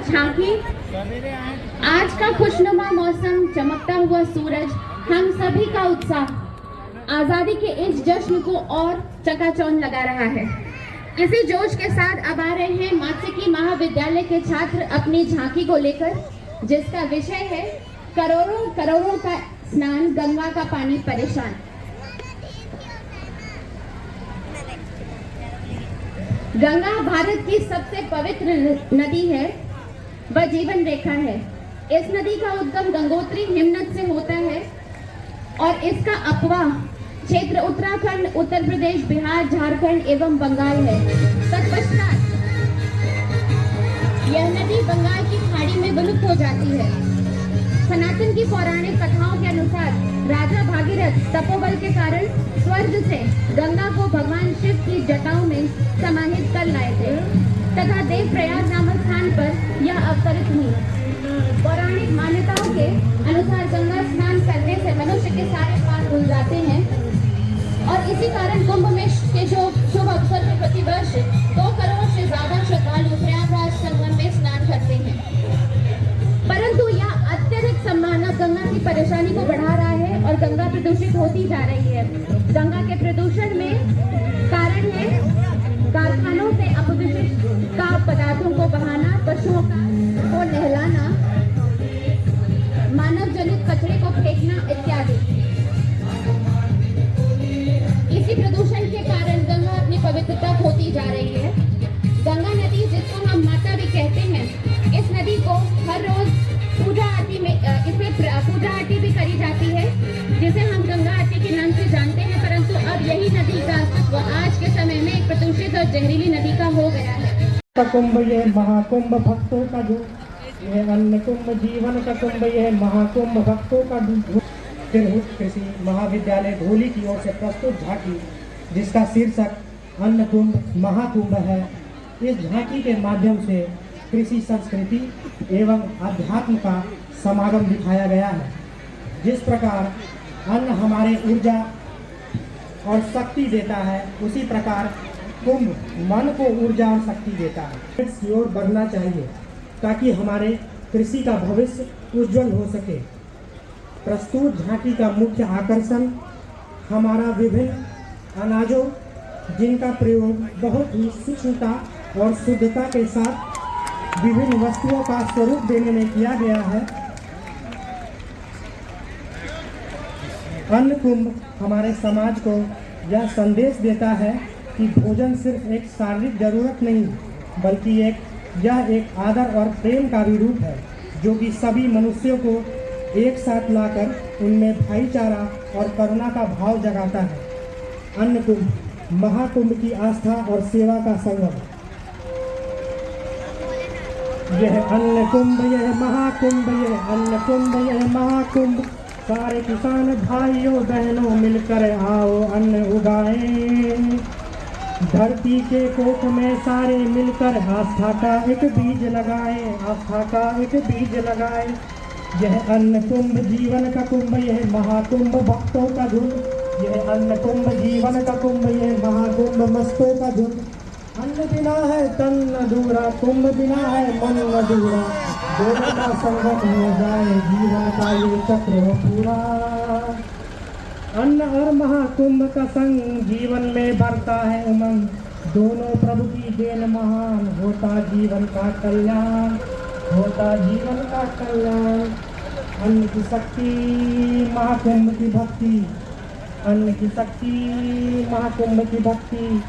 झांकी। आज का खुशनुमा मौसम, चमकता हुआ सूरज, हम सभी का उत्साह आजादी के इस जश्न को और चकाचौंध लगा रहा है। इसी जोश के साथ अब आ रहे हैं मात्स्यिकी महाविद्यालय के छात्र अपनी झांकी को लेकर, जिसका विषय है करोड़ों करोड़ों का स्नान, गंगा का पानी परेशान। गंगा भारत की सबसे पवित्र नदी है, वह जीवन रेखा है। इस नदी का उद्गम गंगोत्री हिमनद से होता है और इसका अपवाह क्षेत्र उत्तराखंड, उत्तर प्रदेश, बिहार, झारखंड एवं बंगाल है। तत्पश्चात यह नदी बंगाल की खाड़ी में विलुप्त हो जाती है। सनातन की पौराणिक कथाओं के अनुसार राजा भागीरथ तपोबल के कारण स्वर्ग से गंगा को भगवान शिव की जटाओं में समाहित कर लाए थे तथा देवप्रयाग नामक स्थान पर यह अवतरित हुई। पौराणिक मान्यताओं के अनुसार गंगा स्नान करने से मनुष्य के सारे पाप धुल जाते हैं और इसी कारण कुंभ में के शुभ अवसर पर प्रतिवर्ष 2 करोड़ से ज्यादा श्रद्धालु प्रयागराज संगम में स्नान करते हैं। परंतु यह अत्यधिक सम्मानक गंगा की परेशानी को बढ़ा रहा है और गंगा प्रदूषित होती जा रही है। गंगा के प्रदूषण में कारण है कारखानों से अपविष्ट का पदार्थों को बहाना, पशुओं को नहलाना, मानव जनित कचरे को फेंकना इत्यादि। इसी प्रदूषण के कारण गंगा अपनी पवित्रता खोती जा रही है। गंगा नदी, जिसको हम माता भी कहते हैं, इस नदी को हर रोज पूजा आरती में पूजा आरती भी करी जाती है, जिसे हम गंगा आरती के नाम से जानते हैं। परंतु अब यही नदी का अस्तित्व आज के समय में एक प्रदूषित और जहरीली नदी का हो गया है। कुंभ यह महाकुंभ भक्तों का जो, यह अन्न कुंभ जीवन का कुंभ, यह महाकुंभ भक्तों का तिरहुत कृषि महाविद्यालय धोली की ओर से प्रस्तुत झांकी, जिसका शीर्षक अन्न कुंभ महाकुंभ है। इस झांकी के माध्यम से कृषि संस्कृति एवं अध्यात्म का समागम दिखाया गया है। जिस प्रकार अन्न हमारे ऊर्जा और शक्ति देता है, उसी प्रकार कुंभ मन को ऊर्जा और शक्ति देता है। की ओर बढ़ना चाहिए ताकि हमारे कृषि का भविष्य उज्जवल हो सके। प्रस्तुत झांकी का मुख्य आकर्षण हमारा विभिन्न अनाजों, जिनका प्रयोग बहुत ही सूक्ष्मता और शुद्धता के साथ विभिन्न वस्तुओं का स्वरूप देने में किया गया है। अन्न कुंभ हमारे समाज को यह संदेश देता है कि भोजन सिर्फ एक शारीरिक जरूरत नहीं, बल्कि यह एक आदर और प्रेम का भी रूप है, जो कि सभी मनुष्यों को एक साथ लाकर उनमें भाईचारा और करुणा का भाव जगाता है। अन्न कुंभ महाकुंभ की आस्था और सेवा का संगम। यह अन्न कुंभ, यह महाकुंभ, यह अन्न कुंभ, यह महाकुंभ, सारे किसान भाइयों बहनों मिलकर आओ अन्न उगाएं। धरती के कोख में सारे मिलकर आस्था का एक बीज लगाएं, आस्था का एक बीज लगाएं। यह अन्न कुंभ जीवन का कुंभ, यह महाकुंभ भक्तों का झुंड। यह अन्न कुंभ जीवन का कुंभ, यह महाकुंभ मस्तों का झुंड। अन्न बिना है तन अधूरा, कुंभ बिना है मन अधूरा। दोनों का संगम हो जाए, जीवन का ये चक्र हो पूरा। अन्न और महाकुंभ का संग जीवन में बढ़ता है उमंग। दोनों प्रभु की देन महान, होता जीवन का कल्याण, होता जीवन का कल्याण। अन्न की शक्ति महाकुंभ की भक्ति, अन्न की शक्ति महाकुंभ की भक्ति।